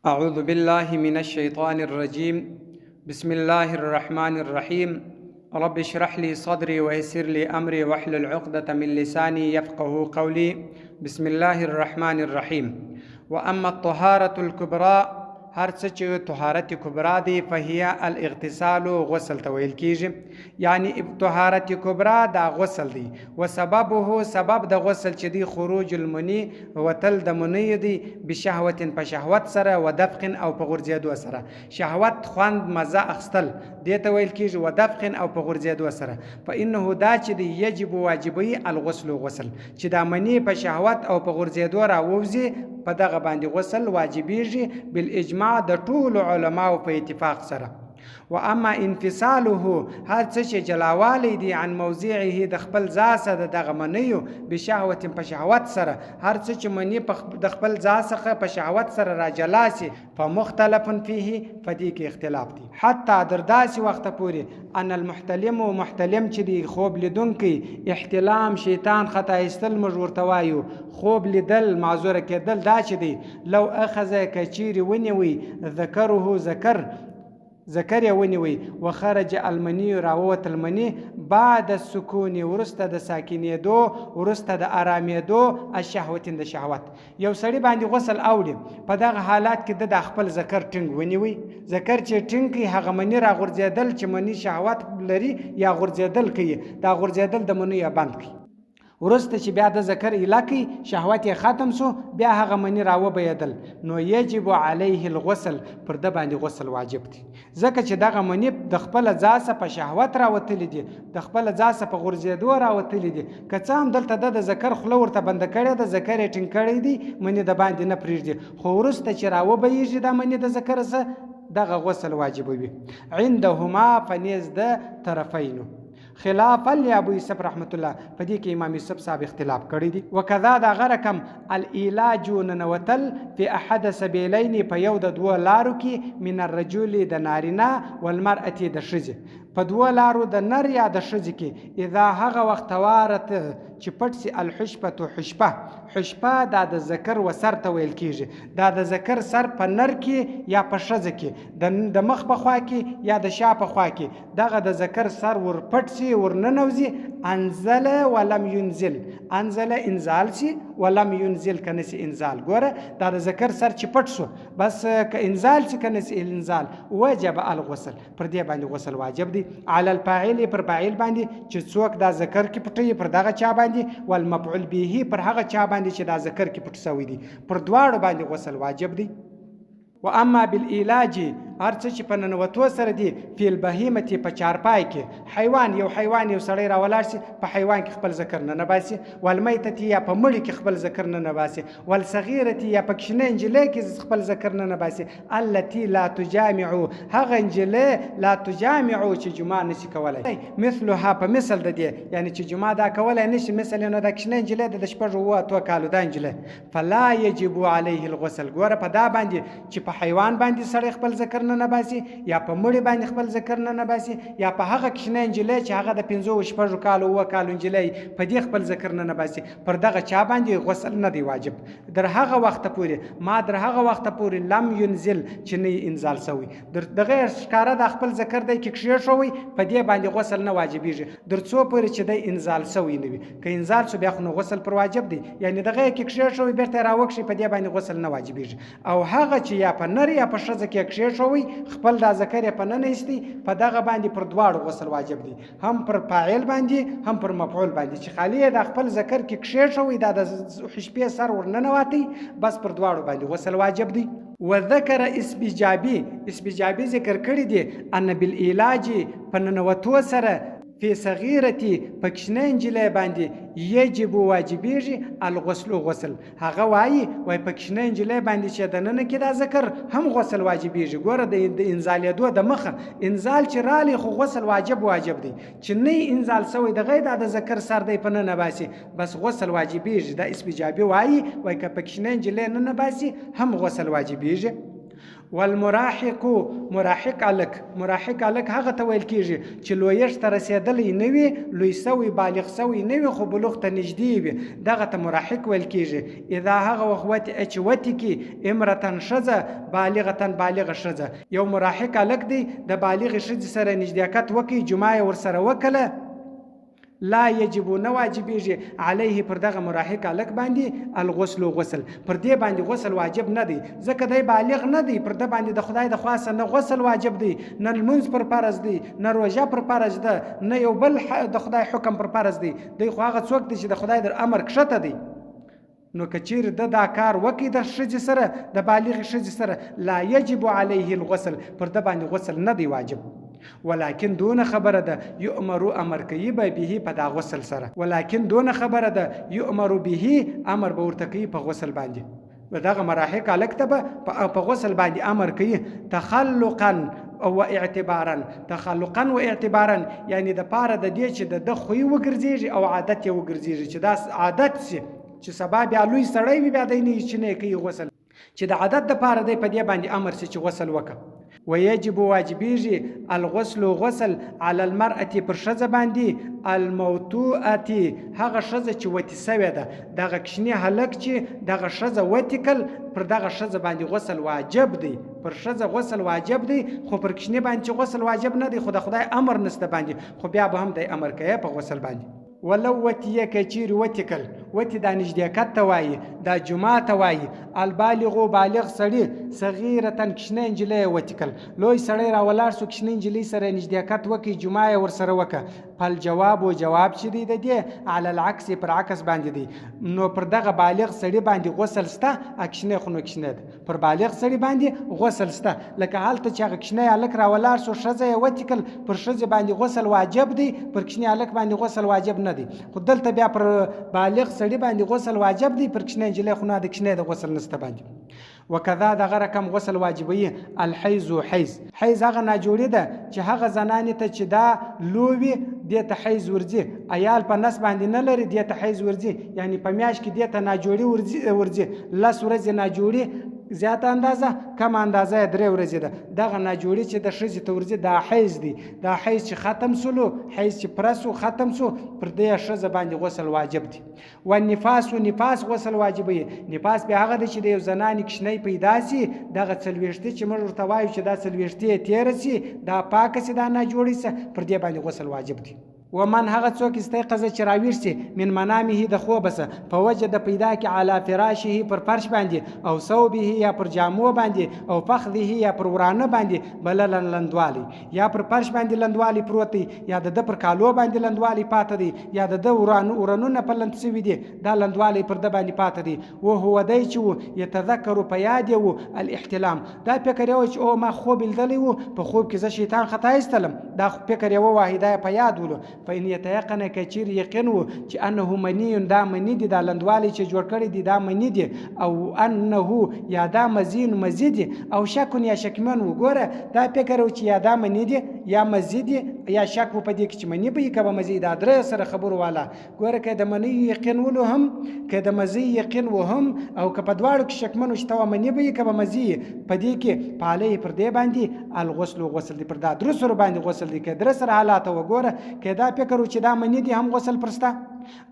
أعوذ بالله من الشيطان الرجيم. بسم الله الرحمن الرحيم. رب اشرح لي صدري ويسر لي أمري واحلل عقدة من لساني يفقه قولي. بسم الله الرحمن الرحيم. وأما الطهارة الكبرى، هر څه چې طهارت کبرا دی فهي الاغتسال غسل ته ویل کیږي. یعنی طهارت کبرا دا غسل دی، و سببه سبب د غسل چې دی خروج المنی وتل د منی دی بشهوت په شهوت سره و دفق او په غورځېدو سره. شهوت خوند مزه اخستل دی ته ویل کیږي، و دفق او په غورځېدو سره. فانه دا چې دی یجب واجبوي الغسل غسل چې دا منی په شهوت او په غورځېدو راووځي په دغه باندې غسل واجبېږي بالاجماع د ټولو علماو په اتفاق سره. و اما انفصاله، هر څه چې جلاوالی دی عن موضعه د خپل ځای څخه د دغه منیو بشهوت په شهوت سره، هر څه چې منی د خپل ځای څخه په شهوت سره راجلا سي فمختلف فيه، فدې کې اختلاف دی. حتی در داسې وخته پورې ان المحتلم محتلم چې دی خوب لیدونکی احتلام شیطان خطا ایستل موږ ورته وایو، خوب لیدل معذوره کېدل دا چې دی لو اخذ کچیرې ونیوي ذکره ذکر یې ونیوي وخرج المنی راووت المنی بعد السکون ورسته د ساکینېدو ورسته د آرامېدو الشهوت د شهوت. یو سړي باندې غسل اوړي، په دغه حالات کې د خپل ذکر ټینګ ونیوي، ذکر چې ټینګ کوي هغه منی را غورځېدل چې منی شهوت لري یا غورځېدل کوي، دا غورځېدل د منی یا بند کوي. ورسته چې بیا د ذکر علاقی شهوت ختم سو بیا هغه منی راوبېدل، نو یجب علیه الغسل، پر د باندې غسل واجب دی، ځکه چې دغه منی د خپل ځاسه په شهوت راوتلی دي، د خپل ځاسه په غورځېدو راوتلی دي. که څه هم دلته د ذکر خوله ورته بنده کړې ده، ذکر یې ټینګ کړی دی، منی د باندې نه پرېږدي، خو ورسته چې راوبېږي دا منی د ذکر څخه دغه غسل واجبوي. عندهما فنیز د طرفینو خلافا لابو یوسف رحمت الله، په دې کې امام یوسف صاحب اختلاف کړی دی. وکذا دا غرکم العلاج ننوتل فی احد سبیلین، په یو د دوه لارو کې من الرجل د نارینه والمرأة د ښځې، په دوه لارو د نر یا د ښځې کې. اذا هغه وخت توارت چې پټ سي الحشبه، حشبه دا د ذکر و سر ته ویل کیږي، دا د ذکر سر په نر کې یا په ښځه کې، د مخ په خوا کې یا د شا په خوا کې دغه د ذکر سر ور پټ سي ور ننوځي، انزل ولم ينزل، انزل انزال سي ولم ينزل کنه سي انزال. ګوره دا د ذکر سر چې پټ سو بس که انزال سي کنه سي انزال وجب الغسل، پر دې باندې غسل واجب دی. علی الفاعل، پر فاعل باندې چې څوک دا ذکر کې پټي پر دغه چا باندې، والمفعول به پر هغه چا باندې چې دا ذکر کې پټ شوی دی، پر دواړو باندې غسل واجب دی. و اما بالعلاج، هر څه چې په ننوتو سره دی فی البهیمه، په چارپای کې حیوان، یو حیوان یو سړی راولاړ سي په حیوان کې خپل ذکر نه نباسي، والمیته یا په مړي کې خپل ذکر نه نباسي، والصغیره یا په کشنه انجلۍ کې خپل ذکر نه نباسي، التي لا تجامع، هغه انجلۍ لا تجامع چې جماع نشي کولای، مثلها په مثل د دې یعنی چې جماع دا کولای نشي، مثل نو د کشنه انجلۍ د شپږ او اتو کالو د انجلۍ، فلا یجب علیه الغسل. ګوره په دا باندې چې په حیوان باندې سړی خپل ذکر نه نباسي، یا په مړي باندې خپل ذکر نه نباسي، یا په هغه کشنه انجلۍ چې هغه د 5 او 6 کالو او کالو انجلۍ په دې خپل ذکر نه نباسي، پر دغه چا باندې غسل نه دی واجب در هغه وخت پورې ما در هغه وخت پورې لم ينزل چې نه انزال سوی، د غیر ښکارا د خپل ذکر دی کې کښې شوی په دې باندې غسل نه واجبېږي در څو پورې چې دی انزال سوی نه وي. که انزال سو بیا خو نو غسل پر واجب دی، یعنی دغه کې کښې شوی بیرته راوکشي په دې باندې غسل نه واجبېږي. او هغه چې یا په نر یا په ښځه کې کښې شوی خپل دا ذکر یې په نه ایستي، په دغه باندې پر دواړو غسل واجب دی، هم پر فاعل باندې هم پر مفعول باندې، چې خالی د خپل ذکر کې کښې شوی دا د حشبې سر ور ننوتی بس پر دواړو باندې غسل واجب دی. وذکر اسبجابي ذکر کړی دی ان بالعلاج په ننوتو سره فی صغیرتی په کشنه انجلۍ باندې یجب واجبېږي الغسل غسل. هغه وایي په کشنه انجلۍ باندې چې د ننه کې دا ذکر هم غسل واجبېږي. ګوره د انزالېدو د مخه انزال چې رالی خو غسل واجب دی، چې نه انزال سوی دغه د ذکر سر دی په نه نباسي بس غسل واجبېږي. دا اسبجابي وایي که په کشنه انجلۍ نه نباسي هم غسل واجبېږي. والمراحق مراحق الک هغه ته ویل کیږي چې لویشت ته رسېدلی نه وي، لوی سوی بالغ سوی نه وي خو بلوغ ته نږدې وي، دغه ته مراحق ویل کیږي. اذا هغه وخت چې وتی کې امرتن ښځه بالغه ښځه یو مراحق الک دی د بالغ ښځې سره نږدېکت وکړي، جماع یې ورسره وکړه، لا یجب نه واجبېږي علیه پر دغه مراحق الک باندې الغسل غسل، پر دې باندې غسل واجب نه دی ځکه دی بالغ نه دی، پر دې باندې د خدای د خواسته نه غسل واجب دی، نه لمونځ پر فرض دی، نه روژه پر فرض ده، نه یو بل د خدای حکم پر فرض دی. دی خو هغه څوک دی چې د خدای در امر کښته دی. نو که چیرې د دا کار وکړي د ښځې سره د بالغې ښځې سره لا یجب علیه الغسل، پر ده باندې غسل نه دی واجب. ولکن دون خبره ده یؤمر امر کوي به په دا غسل سره، ولکن دون خبره ده یؤمر به امر به ورته کوي په غسل باندې، و دغه مراحق الک ته به په غسل باندې امر کوي. تخلقا او اعتبارا یعنی د پاره د دې چې د خوی وګرځيږي او عادت یې وګرځيږي، چې دا عادت سي چې سبا بیا لوی سړی وي بیا دی نه چې نه کوي غسل، چې د عادت د پاره دی په دې باندې امر سي چې غسل وکړه. ويجب واجبيږي الغسل غسل على المرأة پر ښځه باندې الموتوءة هغه ښځه چې وتی سوې ده، دغه کشنی هلک چې دغه ښځه وتی کل پر دغه ښځه باندې غسل واجب دی، پر ښځه غسل واجب دی خو پر کشنی باندې غسل واجب نه دی، خو د خدای امر نسته باندې، خو بیا به هم د امر کوي په غسل باندې. ولو وتی که چیرې وتی کل وتی دا نږدېکت ته وایي، دا جمعه ته وایي. البالغ بالغ سړي صغیرتن کشنۍ نجلۍ وتی کل، لوی سړی راولاړ سو کشنۍ نجلۍ سره نږدېکت وکړي، جمعه یې ورسره وکړه. فالجواب و جواب چې دی د دې علی العکس پر عکس باندې دی، نو پر دغه بالغ سړي باندې غسل سته، کشنۍ خو نو کشنۍ ده، پر بالغ سړي باندې غسل سته. لکه هلته چې هغه کشنۍ هلک راولاړ سو ښځه یې وتی کل، پر ښځې باندې غسل واجب دی، پر کشنۍ هلک باندې غسل واجب نه دی. خو دلته بیا پر بالغ سړي باندې غسل واجب دی، پر کشنۍ نجلۍ خو نه د کشنۍ د غسل نسته باندې. وکذا دغه رقم غسل واجبوي الحیض حیض هغه ناجوړي ده چې هغه زنانې ته چې دا لووي دې ته حیض ورځي، عیال په نس باندې نه لري دې ته حیض ورځي، یعنی په میاشت کې دې ته ناجوړي ورځي 10 ورځې ناجوړي، زیاته اندازه کم اندازه 3 ورځې ده. دغه ناجوړي چې د ښځې ته ورځي دا حیض دی، دا حیض چې ختم سلو، حیض چې پرسو ختم سو، پر دې ښځه باندې غسل واجب دی. والنفاس غسل واجبوي. نفاس بیا هغه دی چې د یو زنانې کشنۍ پیدا سي، دغه څلوېښتې چې موږ ورته وایو چې دا څلوېښتې تېره سي، دا پاکه سي، دا ناجوړي سه، پر دې باندې غسل واجب دی. ومن هغه څوک استيقظ چې راویښ سي من منامه د خوبه سه په وجه د پیدا کې علی فراشه پر فرش باندې او ثوبه یا پر جامو باندې او فخذه یا پر ورانه باندې بلل لندوالی، یا پر فرش باندې لندوالی پروت دی، یا د پر کالو باندې لندوالی پاته دی، یا د ورانونه په لند سوي دي، دا لندوالی پر د باندې پاته دی. او هو دی چې یتذکر په یاد یو الاحتلام، دا فکر یو چې او ما خوب لیدلی وو، په خوب کې زه شیطان خطا استلم، دا فکر یو واحده په یاد ولو. فإن يتيقن كثير يقين چې انه مني، دا مني دي، دا لندوالي چې جوړ کړی دي دا مني دي، او انه یا دا مزین مزید او شک یا شکمن وګوره، دا فکر چې یا دا مني دي یا مزید یا شک په دې کې چې مني به کبه مزید ادرې سره خبر والا ګوره کې د مني یقین ولو هم کې د مزي یقین وهم او که په دواړو کې شکمن شته مني به کبه مزي په دې کې پاله پر دې باندې الغسل غسل دي، پر دا درو سره باندې غسل دي، کې در سره حالات وګوره کې دا فکر چې دا منی دي هم غسل پرسته،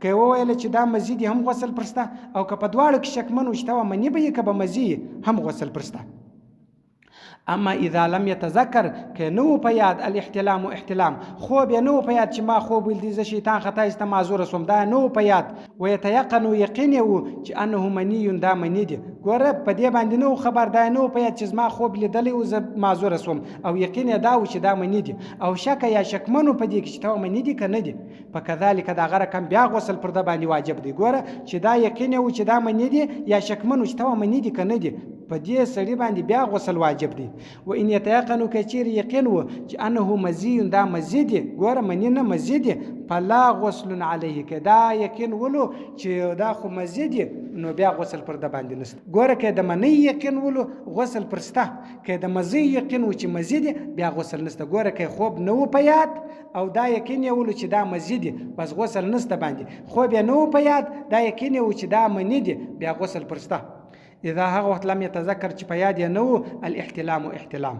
که وویل چې دا مزید هم غسل پرسته، او که په دواړو کې شکمن وشته منی به کبه مزي هم غسل پرسته. اما اذا لم يتذكر که نو په یاد الاحتلام و احتلام، خوب یا نو په یاد چې ما خوب ولدي ز شیطان خطا است معذور سوم، دا نو په یاد و يتيقن یقین یو چې انه منی دا منی دي، ګوره په دې باندې نو خبر دا نو په یاد چې ما خوب لیدلی او ز معذور سوم، او یقین دا و چې دا منی دي، او شک یا شکمنو په دې کې چې تا منی دي کنه دي، فكذلك دا غره کم بیا غسل پر د باندې واجب دی. ګوره چې دا یقین یو چې دا منی دي یا شکمنو چې تا منی دي کنه دي، په دې سړي باندې بیا غسل واجب دی. و ان يتيقن كثير يقين و چې انه مزي دا مزید، ګوره منی نه مزید، فلا غسل عليه، که دا یقین ولو چې دا خو مزید نو بیا غسل پر د باندې نشته. ګوره که د منی یقین ولو غسل پرسته، که د مزي یقین و چې مزید بیا غسل نشته. ګوره که خوب نو په یاد او دا یقین ولو چې دا مزید بس غسل نشته باندې، خوب نو په یاد دا یقین و چې دا منی دی بیا غسل پرسته. اذا هغه وخت لم يتذکر چې په یاد یې نه و الاحتلام احتلام.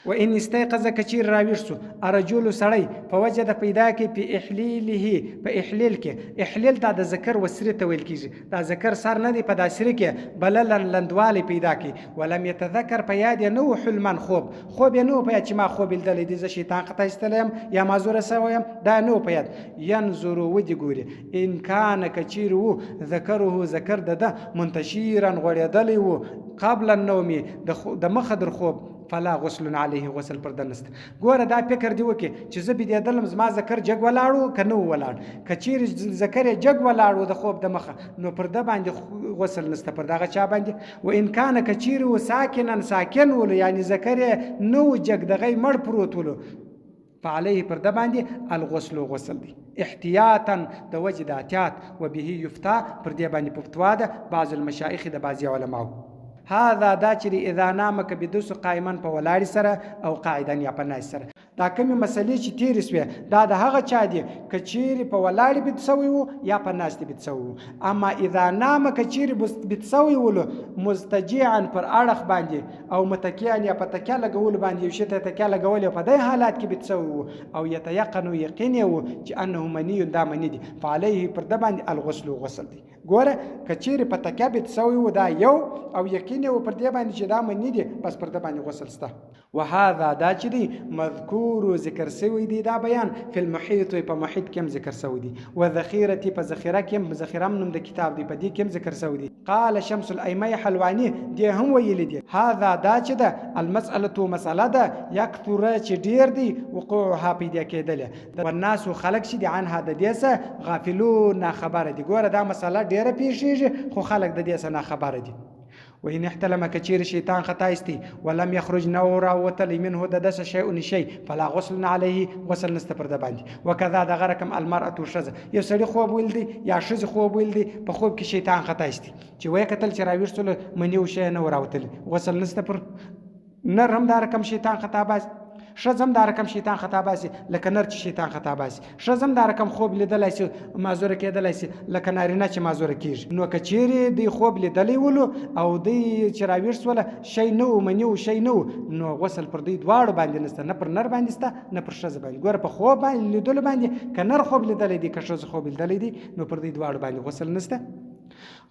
وان استيقظ کچیر راویښ سو الرجل سړی فوجد پیدا کې په احلیله په احلیل کې احلیل دا د ذکر وسری ته ویل کیږي دا ذکر سر نه دی په داسری کې بل لندوالی پیدا کې ولم يتذكر په یاد نو حلمن خوب نو په یاد چې ما خوب لیدل دي ز شیطان قطع استلم یا مازور سویم دا نو په یاد ينظر ودی ګوري ان کان کچیر وو ذکره ذکر د منتشیرا غړیدلی وو قبل النوم د مخدر خوب فلا غسل علیه غسل پر دنست. ګوره دا فکر دی وکي چې زه بيدلم زما ذکر جګ ولاړو کنه ولاړ کچیر ذکر جګ ولاړو د خوب د مخه نو پر د باندې غسل نسته پر دغه چا باندې. و ان کان کچیر و ساکن ول یعنی ذکر نو جګ دغه مړ پروت ول فعليه پر د باندې الغسل غسل دی احتیاطا د وجد احتیاط وبه يفتى پر د باندې پفتوا ده بعض المشایخ د بعض علماء. هذا دا چې اذا نامک بدوس قائما په ولاړ سره او قاعدا یا په ناس سره دا کومه مسلې چې تیر سوې دا د هغه چا دی کچیر په ولاړ بتسوي وو یا په ناس بتسوي. اما اذا نامک کچیر بتسوي ول مستجيعا پر اړخ باندې او متکیان یا په تکیا لګول باندې یو شته تکیا لګول په دې حالات کې بتسوي او يتيقن یقین یو چې انه منی دا منی دی فعليه پر د باندې الغسل غسل دی. ګوره کچیر په تکیا بتسوي و دا یو او یقین یو پر دې باندې چې دا منی دی بس پر د باندې غسل سته. وهذا دا چې دی مذکور ذکر سوی دی دا بیان فی المحیط په محیط کې ذکر سوی دی و ذخیره په ذخیره کې ذخیره نوم د کتاب دی په دې کې ذکر سوی دی. قال شمس الایمی حلوانی دی هم ویل دی هذا دا چې ده المساله مساله ده یکثر چې ډیر دی وقوعها پیدا کېدل والناس خلق شي دي عنها د دې سه غافلون خبر دي. ګوره دا مساله ډیره پیښیږي خو خلق د دې سه نه خبر دي. وإن احتلم كثير شيطان خطايستي ولم يخرج نورا وتل منه ددس شيء فلا غسل عليه غسل نستپر د باندې. وكذا دغركم المرأة شذ یو سړي خوب ولدي یا شذ خوب ولدي په خوب کې شیطان خطايستي چې وای کتل چې راويشتل منیو شي نورا وتل غسل نستپر نرم دار کم شیطان خطا باز شزم دا رقم شیطان خطا باسي لکه نر چې شیطان خطا باسي شزم دا رقم خوب لیدلای شي معذور کېدلای شي لکه نارینه چې معذور کیږي. نو کچيري دی خوب لیدلی ولو او دی چې راویښ ولا شي نو منیو شي نو غسل پر دی دواړو باندې نسته نه پر نر باندې سته نه پر شز باندې. ګوره په خوب باندې لیدل باندې کنر خوب لیدلی دی که شز خوب لیدلی دی نو پر دی دواړو باندې غسل نسته.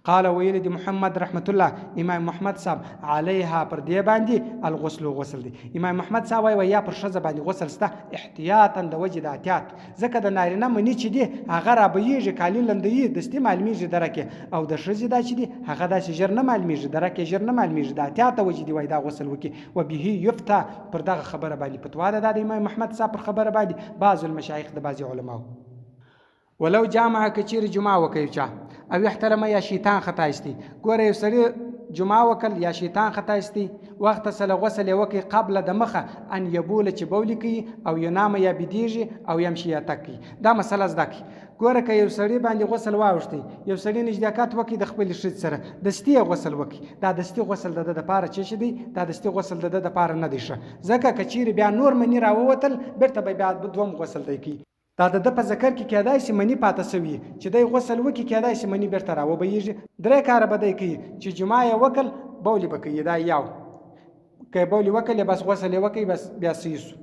قال ويلد محمد رحمت الله امام محمد صاحب عليها پر دی باندې الغسل غسل دی. امام محمد صاحب وای یا پر شزه باندې غسل سته احتیاطا د وجد احتیاط ځکه د نارینه منی چې دی هغه را بهیږي کالی لندې دستي معلومیږي درکه او د شزه دا چې دی هغه دا چې جر نه معلومیږي درکه جر نه معلومیږي د احتیاط وجد وای دا غسل وکي و به یفتا پر دغه خبره باندې فتوا ده د امام محمد صاحب پر خبره باندې بعض المشایخ د بعض علماء. ولو جامع کچیر جمعه وکي چا او احترم یا شیطان خطا استی. ګوره یو سړی جمعه وکل یا شیطان خطا استی وخت سره غسل وکي قبل د مخه ان یبول چې بولی کی او ینام یا بدیږي او يمشي یا تکی دا مسله زده کی. ګوره که یو سړی باندې غسل واوښتي یو سړی نږدېکات وکي د خپل شت سره دستی غسل وکي دا دستی غسل د پاره چې دی دا دستی غسل د پاره نه دی شه ځکه کچیر بیا نور منی راووتل برته بیا دوم غسل دی کی دا د په ذکر کې کېدای شي منی پاته سوي چې د غسل وکي کېدای شي منی برته راو بهيږي درې کار بدای کی چې جمعه وکل بولی بکې دا یاو کې بولی وکل بس غسل وکي بس بیا سیسو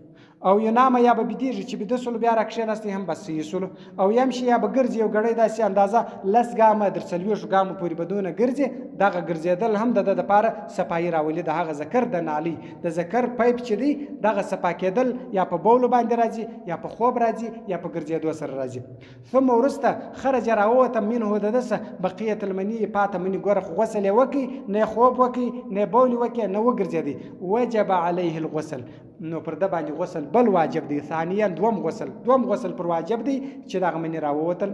او ینام یا به بدیږي چې بده سول بیا راکښناستي هم بس سیسو او يمشي یا به ګرځي او غړې داسې اندازه لس ګامه در سلويش ګامه پوری بدونه ګرځي دغه ګرځیدل هم د لپاره صفای راولي د هغه ذکر د نالي د ذکر پایپ چې دی دغه صفا کېدل یا په بول باندې راځي یا په خوب راځي یا په ګرځیدو سره راځي. ثم ورسته خرج راوته منه ددسه بقيه المني پاته منی ګره غسل وکي نه خوب وکي نه بول وکي نه وګرځي وجب عليه الغسل نو پر د باندې غسل بل واجب دی. ثانیا دوم غسل پر واجب دی چې دغه منی راووتل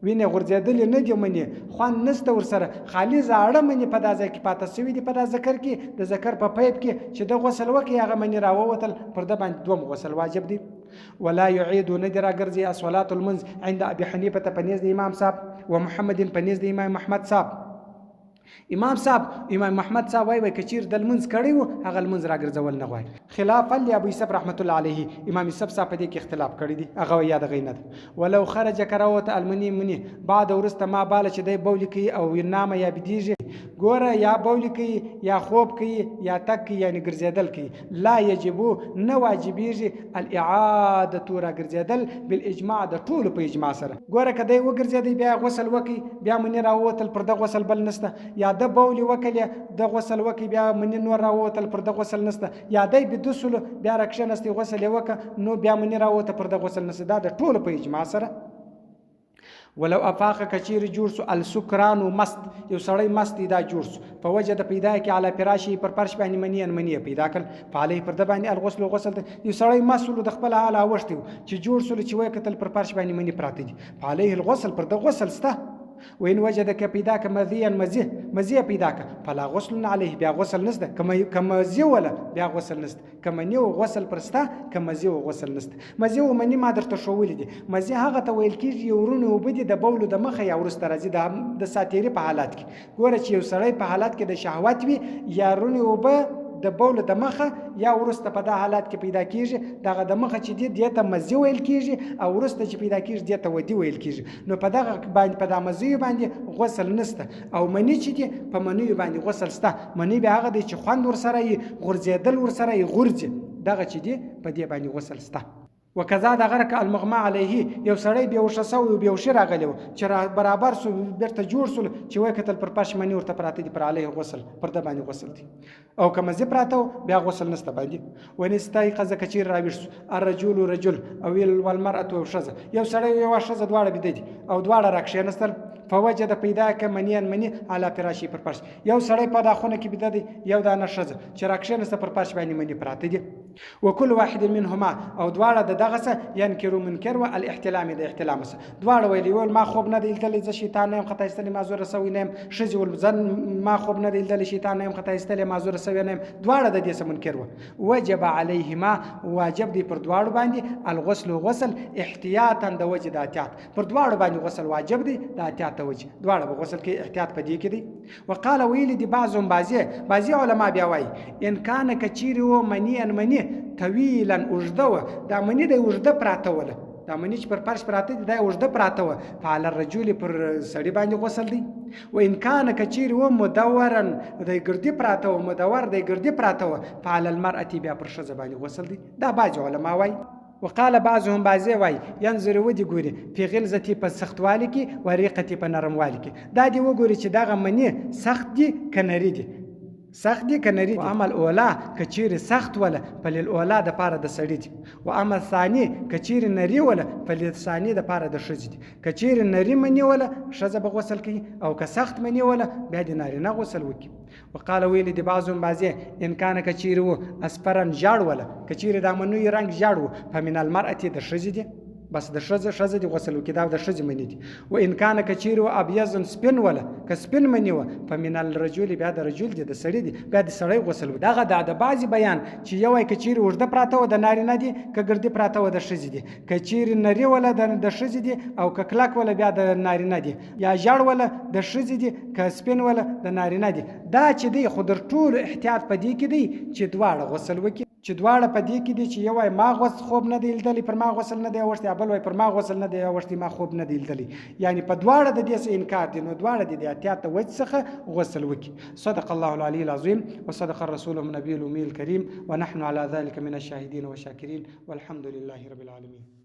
وینه غرزیدل نه دی منی خوان نسته ور سره خالی زاړه منی په دازه کې پاته سوي دی په دازه ذکر کې د ذکر په پایپ کې چې د غسل وکي هغه منی راووتل پر د باندې دوم غسل واجب دی. ولا يعيد ندر غرزي صلاه المنز عند ابي حنيفه پنيز د امام صاحب ومحمد پنيز د امام محمد صاحب امام محمد صاحب وایي که چیر د لمونځ کړی و هغه لمونځ راګرځول نه غواړي. خلاف ابو یوسف رحمت الله علیه امام یوسف صاحب په دې کې اختلاف کړی دی، هغه یاد غي نه ده. ولو خرج کراوت المنی منی بعد ورسته ما باله چې دی بول کوي او نامه یا بدیږي ګوره یا بول کوي یا خوب کوي یا تک یعنی ګرځیدل کوي لا یجبو نه واجبېږي الاعاده راګرځیدل بالاجماع د ټولو په اجماع سره. ګوره که دی وګرځېدی بیا غسل وکړي بیا منی راووتل پر د غسل بل نسته، یا د بولي وکړي د غسل وکړي بیا منی نور راووتل پر د غسل نسته، یا دی بدوسلو بیا راکښېنستی غسل یې وکړه نو بیا منی راووته پر د غسل نسته. دا د ټولو په اجماع سره. ولو افاق کچیر جوړ سو السکران مست یو سړی مست دا جوړ سو په وجه د پیدا کې علی فراشی پر فرش باندې منی پیدا کړ فعلی پر د باندې الغسل غسل یو سړی مسلو د خپل حال اوښتي چې جوړ سو چې وای کتل پر فرش باندې منی پراته دي فعلی الغسل پر د غسل سته. وین وجدک پیدا ک مذیا مزیه پیدا ک فلا غسل علیه بیا غسل نسته کما مزیه ولا بیا غسل نسته کما نیو غسل پرسته کما مزیه غسل نسته. مزیه منی ما درته شوول دي مزیه هغه ته ویل کیږي یورونه وبدي د بولو د مخه یا ورسته راځي د ساتيري په حالت کې. ګوره چې یو سړی په حالت کې د شهوت وي یا رونه وبه د بول د مخه یا ورسته په دا حالات کې پیدا کیږي دغه د مخه چې دی ته مزي ویل کیږي او ورسته چې پیدا کیږي دی ته ودی ویل کیږي. نو په دغه باندې په د مزي باندې غسل نسته او منی چې دی په منی باندې غسل سته. منی به هغه دی چې خوند ورسره یې غورځیدل ورسره یې غورځي دغه چې دی په دې باندې غسل سته. وکذا د غرق المغمى علیه یو سړی بیهوشه سو یو بیهوشي راغلی و چې برابر سو بیرته جوړ سو چې وای کتل پر پښ منی ورته پراته دي پر علیه غسل پر د باندې غسل دي او کما زی پراته بیا غسل نسته باندې. ونستای قزه کچیر راویش الرجل رجل او والمرأه شذ یو سړی یو شذ دواړه بيدي او دواړه راکښینستل فوجد پیدا ک منی علی فراشی پر پښ یو سړی په داخونه کې بيدي یو دانه شذ چې راکښینسته پر پښ باندې منی پراته دي. وكل واحد منهما او دواړه د دغه څه ينکرو منکر و الاحتلام د احتلام څه دواړه ویلی ول ما خوب نه دیدل ز شیطان نیم خطا استل ما زور سوی نیم شذ ول زن ما خوب نه دیدل شیطان نیم خطا استل ما زور سوی نیم دواړه د دې څه منکر و وجب علیهما واجب دی پر دواړو باندې الغسل غسل احتیاطا د وجه د احتیاط پر دواړو باندې غسل واجب دی د احتیاط د وجه دواړه به غسل کې احتیاط پدې کې دی. وقال ویل دی بعضی علما بیا وای ان کان کچیر و منی طویلا اوږده دا منی د اوږده پراته وله دا منی چې پر فرش پراته دي دا اوږده پراته وه فعلى الرجل پر سړي باندې غسل دی. و ان کان کچیر و مدورا د ګردي پراته و مدور د ګردي پراته وه فعلى المرأة بیا پر ښځه باندې غسل دی. دا بعض علما وای. وقال بعضهم بعضی وای ينظر ودی ګوري په غلظتی په سختوالي کې ورقتی په نرموالي کې دا دی وګوري چې دغه منی سخت دي کنری دي سخت دي کنری دي. عمل اولا کچیر سخت ولا فل اولا د پاره د سړی دي و عمل ثانی کچیر نری ولا فل ثانی د پاره د شذ دي. کچیر نری منی ولا شذ به غسل کوي او که سخت منی ولا بیا د ناری نه غسل وکي. وقال ویل دی بعضهم بعضی ان کان کچیر و اسپرن جاړ ولا کچیر د منوی رنگ جاړ و فمن المرأه د شذ دي بس د شذ دی غسل وکي دا د شذ منی دي. و ان کان کچیر و ابيض سپن ولا ک سپن منی و فمن الرجل بیا د رجل دی د سړی دی بیا د سړی غسل وکي. دغه د بعضی بیان چې یو کچیر ورده پراته و د ناری نه دی ک ګردی پراته و د شذ دی کچیر نری ولا د شذ دی او ک کلک ولا بیا د ناری نه دی یا جاړ ولا د شذ دی ک سپن ولا د ناری نه دی. دا چې دی خو در ټول احتیاط پدې کې دی چې دواړه غسل وکي چې دواړه پدې کې دي چې یو وای ما غوس خوب نه دی لیدلی پر ما غسل نه دی اوښتی بل وای پر ما غسل نه دی اوښتی ما خوب نه دی لیدلی یعنی په دواړه د دې څه انکار دی نو دواړه د احتیاط د وجه څخه غسل وکي. صدق الله العلي العظيم وصدق الرسول النبي الأمي الكريم ونحن على ذلك من الشاهدين والشاكرين والحمد لله رب العالمين.